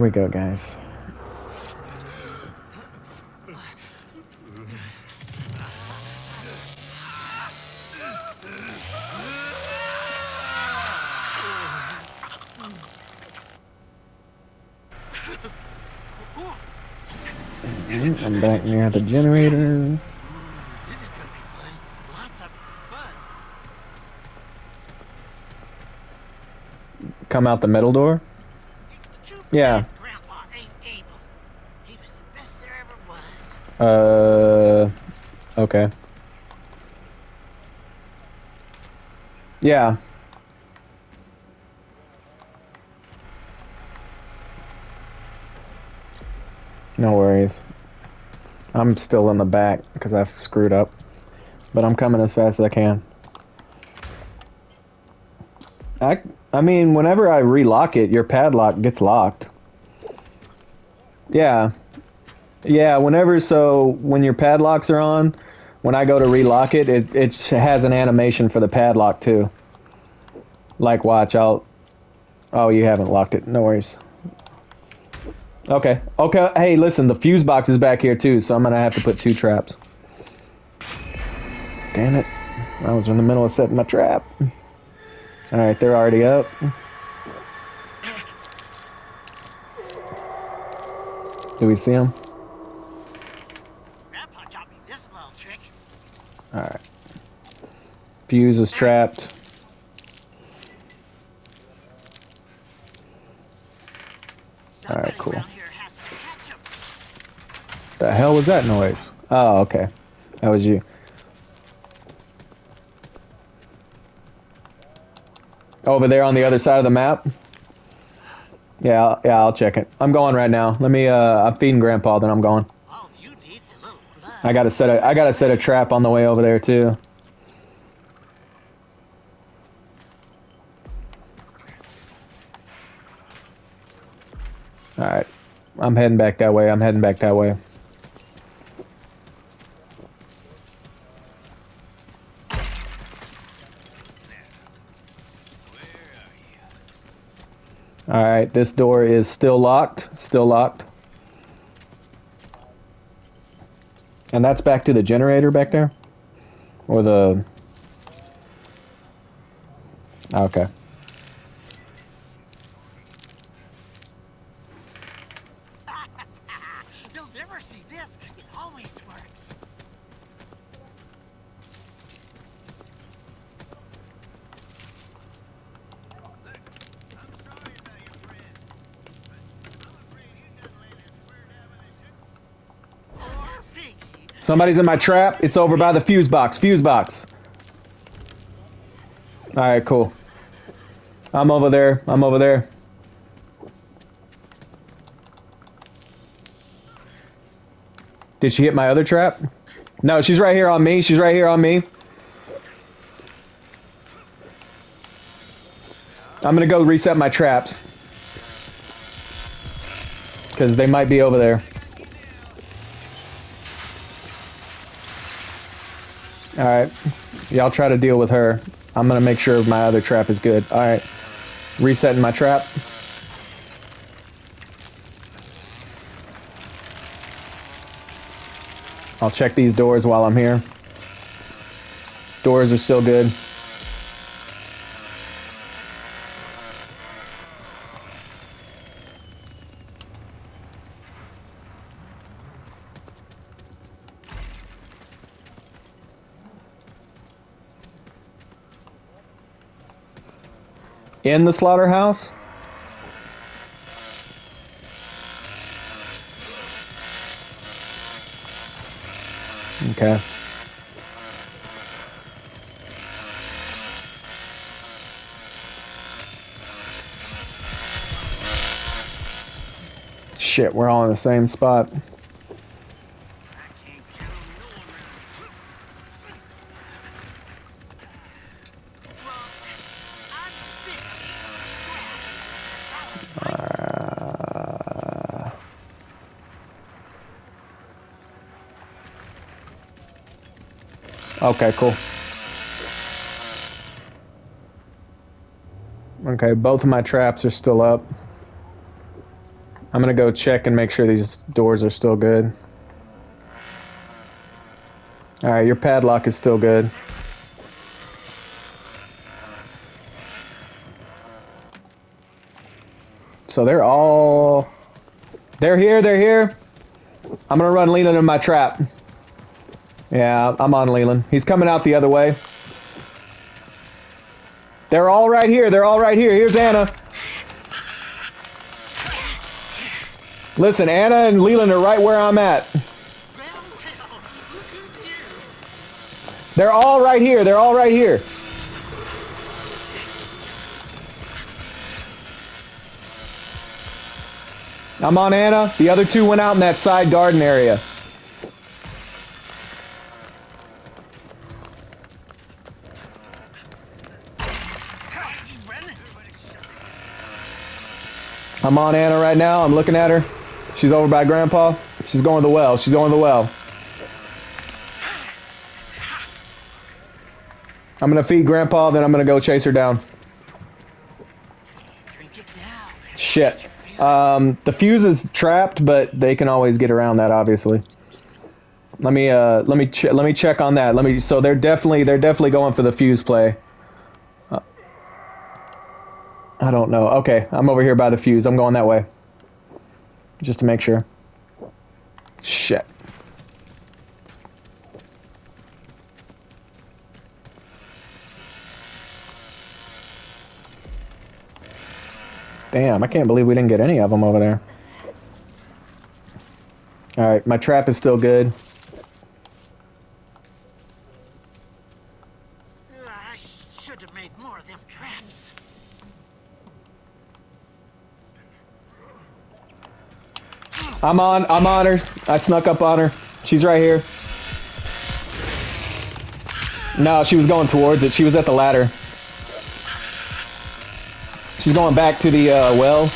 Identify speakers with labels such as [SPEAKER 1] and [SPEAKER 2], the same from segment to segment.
[SPEAKER 1] Here we go, guys. I'm back near the generator.
[SPEAKER 2] This is gonna be fun. Lots of fun.
[SPEAKER 1] Come out the middle door? Yeah.
[SPEAKER 2] Grandpa ain't able. He was the best there ever was.
[SPEAKER 1] Okay. Yeah. No worries. I'm still in the back because I've screwed up. But I'm coming as fast as I can. I mean, whenever I relock it, your padlock gets locked. Yeah. Yeah, when your padlocks are on, when I go to relock it, it has an animation for the padlock too. Like, watch, oh, you haven't locked it. No worries. Okay. Okay. Hey, listen, the fuse box is back here too, so I'm gonna have to put 2 traps. Damn it. I was in the middle of setting my trap. Alright, they're already up. Do we see them?
[SPEAKER 2] Grandpa taught me this little trick.
[SPEAKER 1] Alright. Fuse is trapped. Alright, cool. The hell was that noise? Oh, okay. That was you. Over there on the other side of the map? Yeah, I'll check it. I'm going right now. Let me, I'm feeding Grandpa, then I'm going.
[SPEAKER 2] All you need's a little blood.
[SPEAKER 1] I gotta set a trap on the way over there, too. Alright. I'm heading back that way. Alright, this door is still locked. And that's back to the generator back there? Or the... Okay.
[SPEAKER 2] You'll never see this. It always works.
[SPEAKER 1] Somebody's in my trap. It's over by the fuse box. Alright, cool. I'm over there. Did she hit my other trap? No, she's right here on me. I'm gonna go reset my traps. Because they might be over there. Alright. Y'all try to deal with her. I'm gonna make sure my other trap is good. Alright. Resetting my trap. I'll check these doors while I'm here. Doors are still good. In the slaughterhouse? Okay. Shit, we're all in the same spot. Okay, cool. Okay, both of my traps are still up. I'm gonna go check and make sure these doors are still good. Alright, your padlock is still good. So they're all... They're here, they're here! I'm gonna run Leland in my trap. Yeah, I'm on Leland. He's coming out the other way. They're all right here, they're all right here. Here's Anna. Listen, Anna and Leland are right where I'm at. They're all right here, they're all right here. I'm on Anna. The other two went out in that side garden area. I'm on Anna right now. I'm looking at her. She's over by Grandpa. She's going to the well. She's going to the well. I'm going to feed Grandpa, then I'm going to go chase her down. Shit. The fuse is trapped, but they can always get around that, obviously. Let me check on that. So they're definitely going for the fuse play. I don't know. Okay, I'm over here by the fuse. I'm going that way. Just to make sure. Shit. Damn, I can't believe we didn't get any of them over there. Alright, my trap is still good.
[SPEAKER 2] I should have made more of them traps.
[SPEAKER 1] I'm on her. I snuck up on her. She's right here. No, she was going towards it. She was at the ladder. She's going back to the well.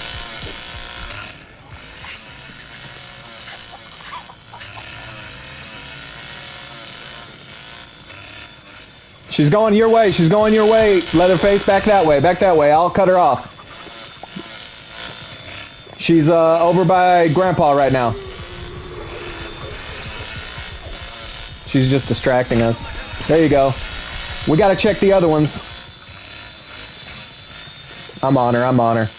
[SPEAKER 1] She's going your way. She's going your way. Leatherface, back that way. Back that way. I'll cut her off. She's over by Grandpa right now. She's just distracting us. There you go. We gotta check the other ones. I'm on her, I'm on her.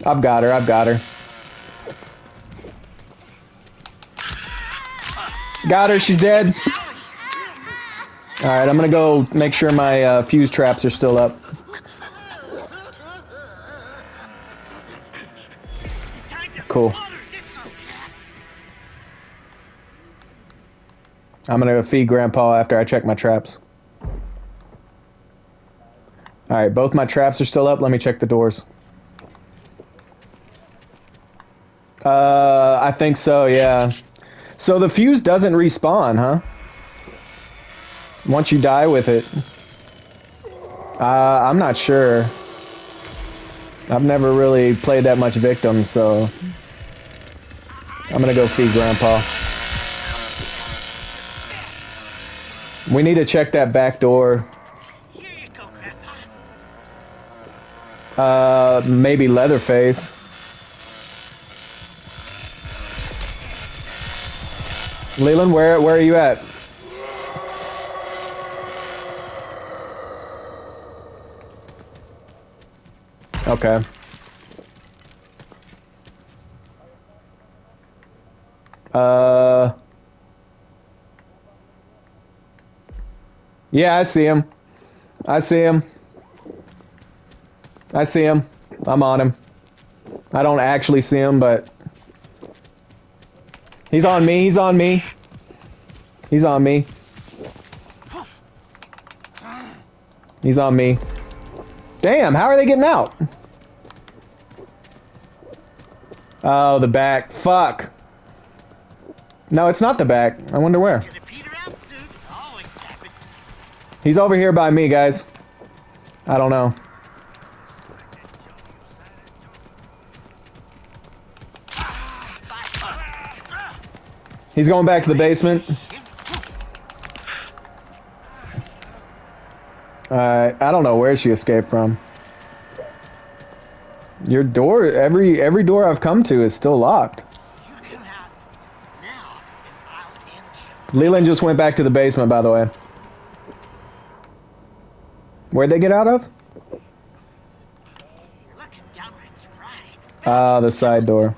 [SPEAKER 1] I've got her, I've got her. Got her, she's dead. Alright, I'm gonna go make sure my fuse traps are still up. Cool. I'm gonna feed Grandpa after I check my traps. Alright, both my traps are still up. Let me check the doors. I think so, yeah. So the fuse doesn't respawn, huh? Once you die with it. I'm not sure. I've never really played that much Victim, so... I'm gonna go feed Grandpa. We need to check that back door.
[SPEAKER 2] Here you go, Grandpa.
[SPEAKER 1] Maybe Leatherface. Leland, where are you at? Okay. Yeah, I see him. I see him. I see him. I'm on him. I don't actually see him, but... He's on me, he's on me. He's on me. He's on me. Damn, how are they getting out? Oh, the back. Fuck. No, it's not the back. I wonder where. He's over here by me, guys. I don't know. He's going back to the basement. I don't know where she escaped from. Your door, every door I've come to is still locked.
[SPEAKER 2] You come out now, and I'll end you.
[SPEAKER 1] Leland just went back to the basement, by the way. Where'd they get out of?
[SPEAKER 2] You're looking downright spry.
[SPEAKER 1] Ah, the side door.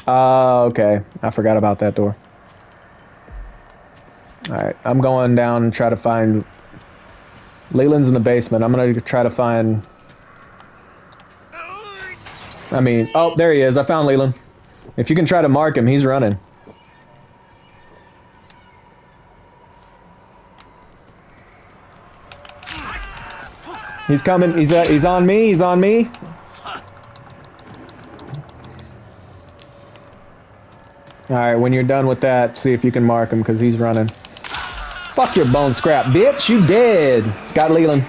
[SPEAKER 1] Ah, okay. I forgot about that door. Alright, I'm going down and try to find... Leland's in the basement. I'm gonna try to find... oh, there he is. I found Leland. If you can try to mark him, he's running. He's coming. He's on me. He's on me. Alright, when you're done with that, see if you can mark him, because he's running. Fuck your bone scrap, bitch. You dead. Got Leland.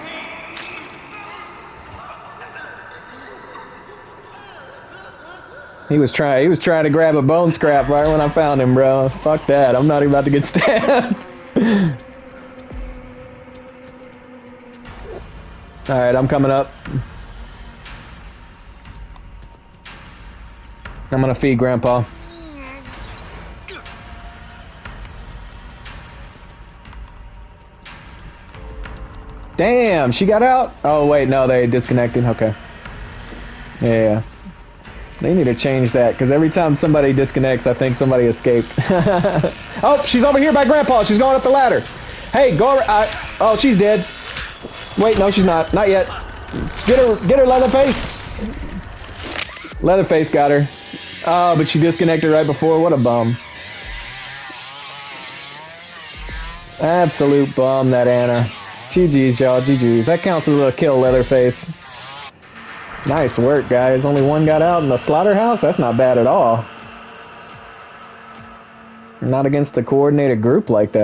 [SPEAKER 1] He was trying to grab a bone scrap right when I found him, bro. Fuck that. I'm not even about to get stabbed. Alright, I'm coming up. I'm gonna feed Grandpa. Damn, she got out? Oh, wait, no, they disconnected. Okay. Yeah. They need to change that, because every time somebody disconnects, I think somebody escaped. Oh, she's over here by Grandpa. She's going up the ladder. Hey, go over. Oh, she's dead. Wait, no, she's not. Not yet. Get her, Leatherface. Leatherface got her. Oh, but she disconnected right before. What a bum. Absolute bum, that Anna. GG's, y'all. GG's. That counts as a kill, Leatherface. Nice work, guys. Only one got out in the slaughterhouse? That's not bad at all. Not against a coordinated group like that.